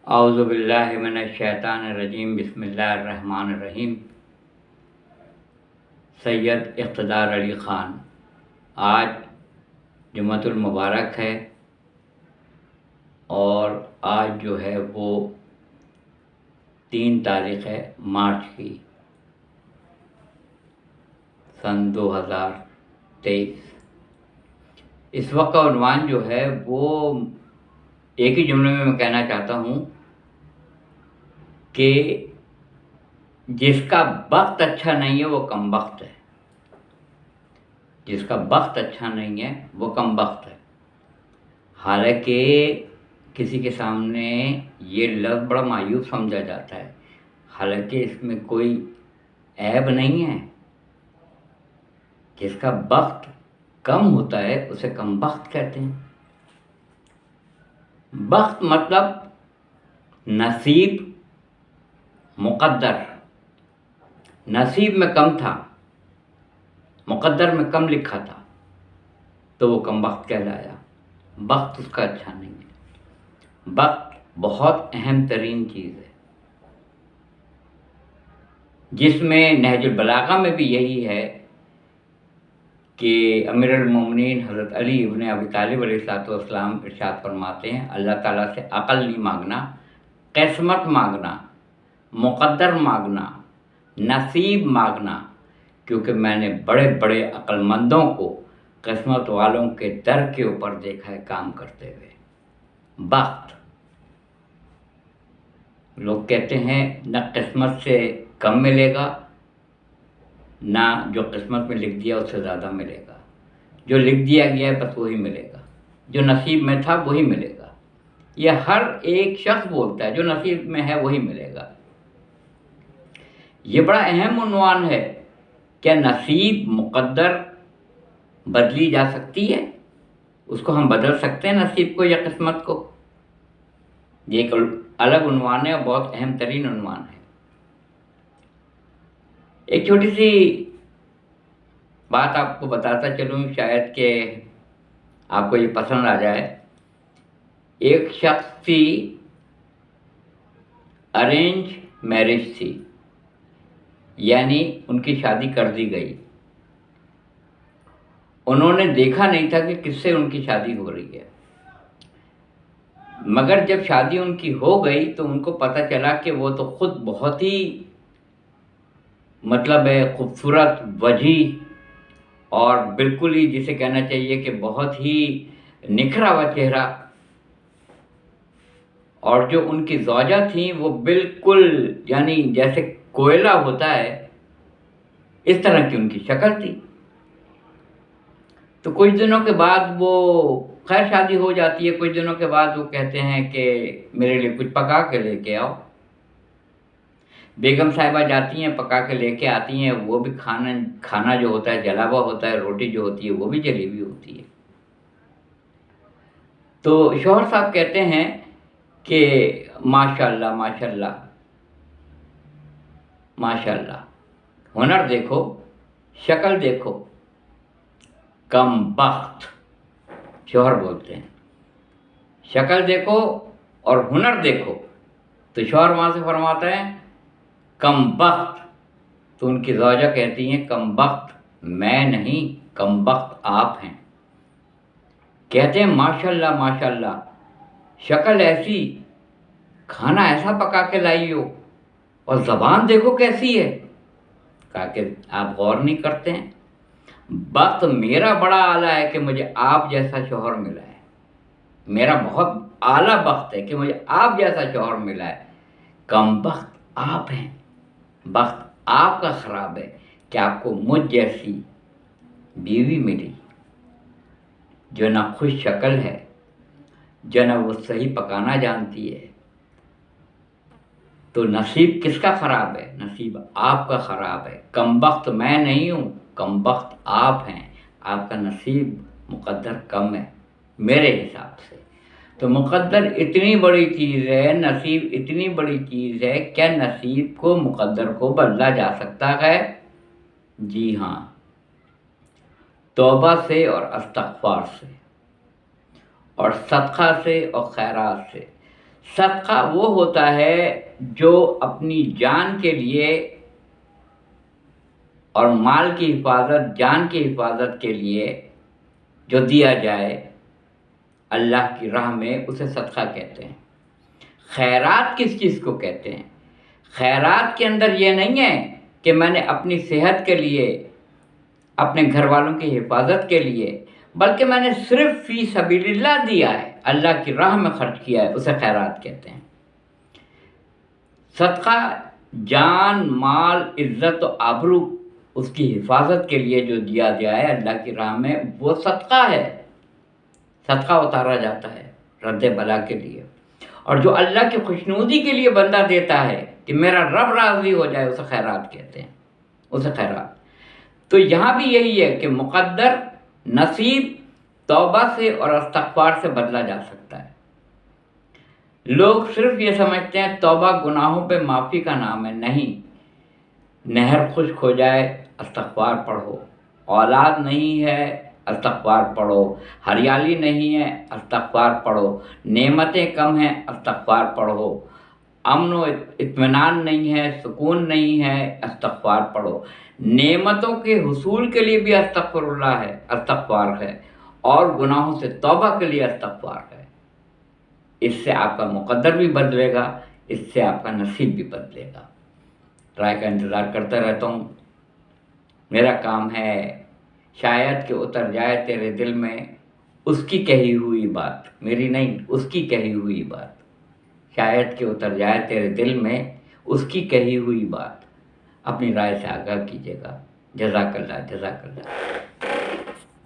اعوذ باللہ من الشیطان الرجیم، بسم اللہ الرحمن الرحیم۔ سید اقتدار علی خان، آج جمعۃ المبارک ہے اور آج جو ہے وہ 3 تاریخ ہے مارچ کی سن 2023۔ اس وقت کا عنوان جو ہے وہ ایک ہی جملے میں کہنا چاہتا ہوں کہ جس کا وقت اچھا نہیں ہے وہ کم بخت ہے۔ جس کا وقت اچھا نہیں ہے وہ کم بخت ہے۔ حالانکہ کسی کے سامنے یہ لفظ بڑا مایوب سمجھا جاتا ہے، حالانکہ اس میں کوئی عیب نہیں ہے۔ جس کا وقت کم ہوتا ہے اسے کم بخت کہتے ہیں۔ بخت مطلب نصیب، مقدر۔ نصیب میں کم تھا، مقدر میں کم لکھا تھا تو وہ کم بخت کہلایا۔ بخت اس کا اچھا نہیں ہے۔ بخت بہت اہم ترین چیز ہے، جس میں نہج البلاغہ میں بھی یہی ہے کہ امیر المومنین حضرت علی ابن ابی طالب علیہ السلام ارشاد فرماتے ہیں، اللہ تعالیٰ سے عقل نہیں مانگنا، قسمت مانگنا، مقدر مانگنا، نصیب مانگنا، کیونکہ میں نے بڑے بڑے عقل مندوں کو قسمت والوں کے در کے اوپر دیکھا ہے کام کرتے ہوئے۔ بخت، لوگ کہتے ہیں نہ قسمت سے کم ملے گا، نہ جو قسمت میں لکھ دیا اس سے زیادہ ملے گا۔ جو لکھ دیا گیا ہے بس وہی ملے گا، جو نصیب میں تھا وہی ملے گا۔ یہ ہر ایک شخص بولتا ہے جو نصیب میں ہے وہی ملے گا۔ یہ بڑا اہم عنوان ہے۔ کیا نصیب، مقدر بدلی جا سکتی ہے؟ اس کو ہم بدل سکتے ہیں نصیب کو یا قسمت کو؟ یہ ایک الگ عنوان ہے اور بہت اہم ترین عنوان ہے۔ ایک چھوٹی سی بات آپ کو بتاتا چلوں، شاید کہ آپ کو یہ پسند آ جائے۔ ایک شخص کی ارینج میرج تھی، یعنی ان کی شادی کر دی گئی۔ انہوں نے دیکھا نہیں تھا کہ کس سے ان کی شادی ہو رہی ہے، مگر جب شادی ان کی ہو گئی تو ان کو پتہ چلا کہ وہ تو خود بہت ہی خوبصورت، وجیح اور بالکل ہی جسے کہنا چاہیے کہ بہت ہی نکھرا ہوا چہرہ، اور جو ان کی زوجہ تھیں وہ بالکل یعنی جیسے کوئلہ ہوتا ہے اس طرح کی ان کی شکل تھی۔ تو کچھ دنوں کے بعد وہ خیر شادی ہو جاتی ہے۔ کچھ دنوں کے بعد وہ کہتے ہیں کہ میرے لیے کچھ پکا کے لے کے آؤ۔ بیگم صاحبہ جاتی ہیں، پکا کے لے کے آتی ہیں۔ وہ بھی کھانا جو ہوتا ہے جلا ہوا ہوتا ہے، روٹی جو ہوتی ہے وہ بھی جلی ہوئی ہوتی ہے۔ تو شوہر صاحب کہتے ہیں کہ ماشاء اللہ ماشاء اللہ ماشاء اللہ، ہنر دیکھو، شکل دیکھو، کم بخت۔ شوہر بولتے ہیں شکل دیکھو اور ہنر دیکھو، تو شوہر وہاں سے فرماتا ہے کم بخت۔ تو ان کی زوجہ کہتی ہیں کم بخت میں نہیں، کم بخت آپ ہیں۔ کہتے ہیں ماشاء اللہ ماشاء اللہ، شکل ایسی، کھانا ایسا پکا کے لائی ہو، اور زبان دیکھو کیسی ہے۔ کہا کہ آپ غور نہیں کرتے ہیں، بخت میرا بڑا اعلیٰ ہے کہ مجھے آپ جیسا شوہر ملا ہے۔ میرا بہت اعلیٰ بخت ہے کہ مجھے آپ جیسا شوہر ملا ہے۔ کم بخت آپ ہیں، بخت آپ کا خراب ہے کہ آپ کو مجھ جیسی بیوی ملی جو نہ خوش شکل ہے، جو نہ وہ صحیح پکانا جانتی ہے۔ تو نصیب کس کا خراب ہے؟ نصیب آپ کا خراب ہے۔ کم بخت میں نہیں ہوں، کم بخت آپ ہیں۔ آپ کا نصیب، مقدر کم ہے میرے حساب سے۔ تو مقدر اتنی بڑی چیز ہے، نصیب اتنی بڑی چیز ہے، کیا نصیب کو، مقدر کو بدلا جا سکتا ہے؟ جی ہاں، توبہ سے اور استغفار سے اور صدقہ سے اور خیرات سے۔ صدقہ وہ ہوتا ہے جو اپنی جان کے لیے اور مال کی حفاظت، جان کی حفاظت کے لیے جو دیا جائے اللہ کی راہ میں، اسے صدقہ کہتے ہیں۔ خیرات کس چیز کو کہتے ہیں؟ خیرات کے اندر یہ نہیں ہے کہ میں نے اپنی صحت کے لیے، اپنے گھر والوں کی حفاظت کے لیے، بلکہ میں نے صرف فی سبیل اللہ دیا ہے، اللہ کی راہ میں خرچ کیا ہے، اسے خیرات کہتے ہیں۔ صدقہ جان، مال، عزت و آبرو، اس کی حفاظت کے لیے جو دیا گیا ہے اللہ کی راہ میں، وہ صدقہ ہے۔ صدقہ اتارا جاتا ہے رد بلا کے لیے، اور جو اللہ کی خوشنودی کے لیے بندہ دیتا ہے کہ میرا رب راضی ہو جائے، اسے خیرات کہتے ہیں، اسے خیرات۔ تو یہاں بھی یہی ہے کہ مقدر نصیب توبہ سے اور استغفار سے بدلا جا سکتا ہے۔ لوگ صرف یہ سمجھتے ہیں توبہ گناہوں پہ معافی کا نام ہے، نہیں۔ نہر خشک ہو جائے استغفار پڑھو، اولاد نہیں ہے استغفار پڑھو، ہریالی نہیں ہے استغفار پڑھو، نعمتیں کم ہیں استغفار پڑھو، امن و اطمینان نہیں ہے، سکون نہیں ہے استغفار پڑھو، نعمتوں کے حصول کے لیے بھی استغفر اللہ ہے، استغفار ہے، اور گناہوں سے توبہ کے لیے استغفار ہے۔ اس سے آپ کا مقدر بھی بدلے گا، اس سے آپ کا نصیب بھی بدلے گا۔ رائے کا انتظار کرتا رہتا ہوں۔ میرا کام ہے شاید کہ اتر جائے تیرے دل میں اس کی کہی ہوئی بات، میری نہیں، اس کی کہی ہوئی بات، شاید کہ اتر جائے تیرے دل میں اس کی کہی ہوئی بات۔ اپنی رائے سے آگاہ کیجیے گا۔ جزاک اللہ، جزاک اللہ۔